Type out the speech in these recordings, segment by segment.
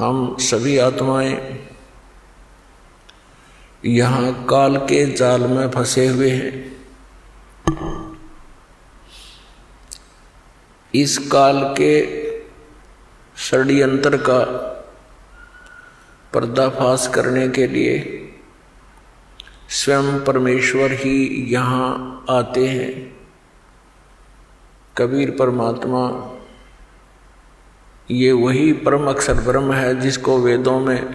हम सभी आत्माएं यहाँ काल के जाल में फंसे हुए हैं। इस काल के षड्यंत्र का पर्दाफाश करने के लिए स्वयं परमेश्वर ही यहाँ आते हैं। कबीर परमात्मा ये वही परम अक्षर ब्रह्म है जिसको वेदों में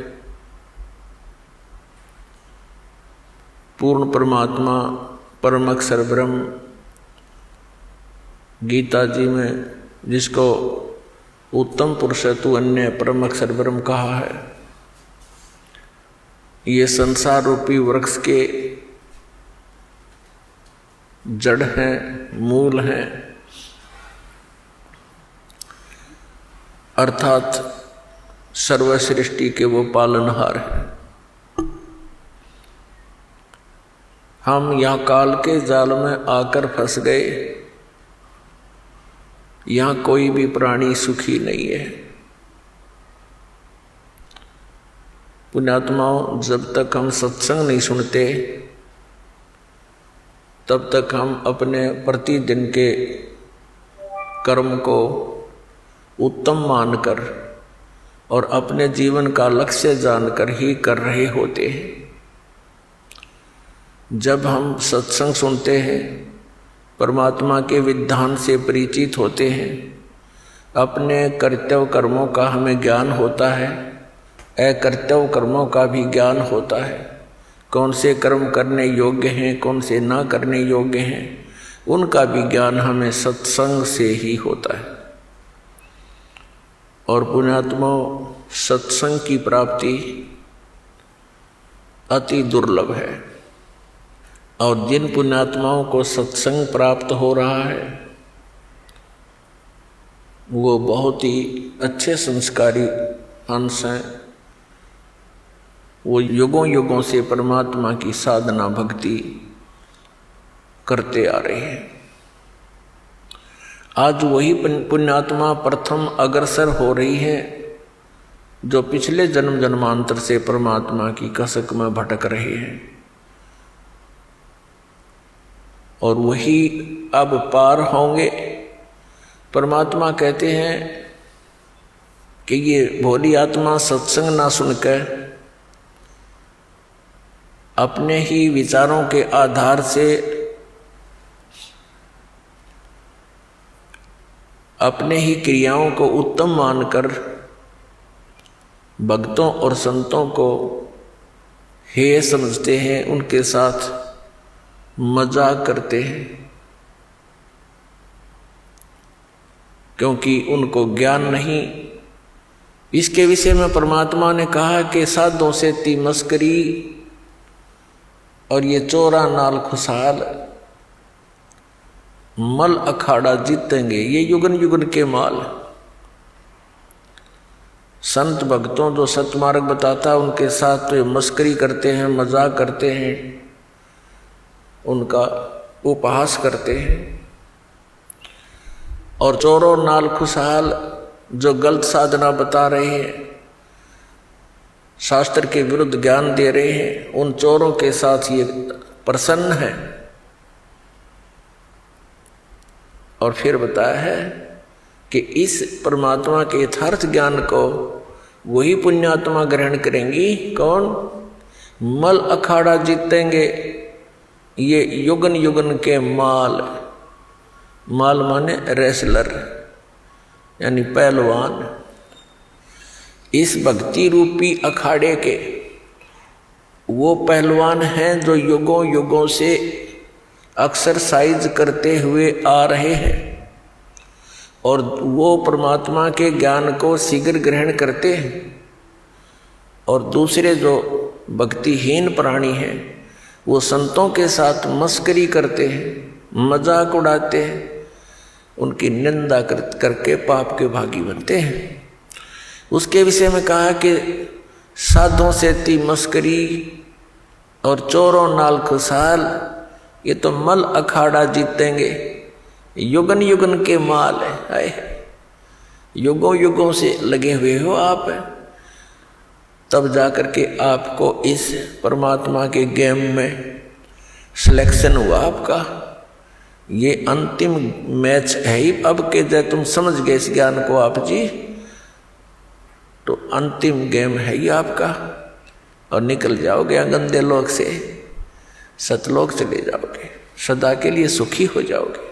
पूर्ण परमात्मा परम अक्षर ब्रह्म, गीता जी में जिसको उत्तम पुरुष तु अन्य परम अक्षर ब्रह्म कहा है। ये संसार रूपी वृक्ष के जड़ हैं, मूल हैं, अर्थात सर्व सृष्टि के वो पालनहार हैं। हम यहाँ काल के जाल में आकर फंस गए। यहाँ कोई भी प्राणी सुखी नहीं है। पुण्यात्माओं, जब तक हम सत्संग नहीं सुनते तब तक हम अपने प्रतिदिन के कर्म को उत्तम मानकर और अपने जीवन का लक्ष्य जानकर ही कर रहे होते हैं। जब हम सत्संग सुनते हैं, परमात्मा के विधान से परिचित होते हैं, अपने कर्तव्य कर्मों का हमें ज्ञान होता है, अकर्तव्य कर्मों का भी ज्ञान होता है। कौन से कर्म करने योग्य हैं, कौन से ना करने योग्य हैं, उनका भी ज्ञान हमें सत्संग से ही होता है। और पुण्यात्माओं, सत्संग की प्राप्ति अति दुर्लभ है। और जिन पुण्यात्माओं को सत्संग प्राप्त हो रहा है वो बहुत ही अच्छे संस्कारी अंश हैं। वो युगों युगों से परमात्मा की साधना भक्ति करते आ रहे हैं। आज वही पुण्यात्मा प्रथम अग्रसर हो रही है जो पिछले जन्म जन्मांतर से परमात्मा की कसक में भटक रहे हैं। और वही अब पार होंगे। परमात्मा कहते हैं कि ये भोली आत्मा सत्संग ना सुनकर अपने ही विचारों के आधार से अपने ही क्रियाओं को उत्तम मानकर भक्तों और संतों को हेय समझते हैं, उनके साथ मजाक करते हैं, क्योंकि उनको ज्ञान नहीं। इसके विषय में परमात्मा ने कहा कि साधों से ती मस्करी और ये चोरा नाल खुशहाल मल अखाड़ा जीतेंगे, ये युगन युगन के माल। संत भक्तों जो सतमार्ग बताता उनके साथ तो ये मस्करी करते हैं, मजाक करते हैं, उनका उपहास करते हैं। और चोरों नाल खुशहाल जो गलत साधना बता रहे हैं, शास्त्र के विरुद्ध ज्ञान दे रहे हैं, उन चोरों के साथ ये प्रसन्न है। और फिर बताया है कि इस परमात्मा के यथार्थ ज्ञान को वही पुण्यात्मा ग्रहण करेंगी। कौन? मल अखाड़ा जीतेंगे, ये युगन युगन के माल। माल माने रेसलर यानी पहलवान। इस भक्ति रूपी अखाड़े के वो पहलवान हैं जो युगों युगों से एक्सरसाइज करते हुए आ रहे हैं और वो परमात्मा के ज्ञान को शीघ्र ग्रहण करते हैं। और दूसरे जो भक्तिहीन प्राणी हैं वो संतों के साथ मस्करी करते हैं, मजाक उड़ाते हैं, उनकी निंदा करके पाप के भागी बनते हैं। उसके विषय में कहा कि साधों से ती मस्करी और चोरों नाल खुशहाल, ये तो मल अखाड़ा जीतेंगे, युगन युगन के माल है। युगों युगों से लगे हुए हो आप, तब जाकर के आपको इस परमात्मा के गेम में सिलेक्शन हुआ आपका। ये अंतिम मैच है ही अब के, जब तुम समझ गए इस ज्ञान को आप जी, तो अंतिम गेम है ही आपका, और निकल जाओगे गंदे लोक से, सतलोक चले जाओगे, सदा के लिए सुखी हो जाओगे।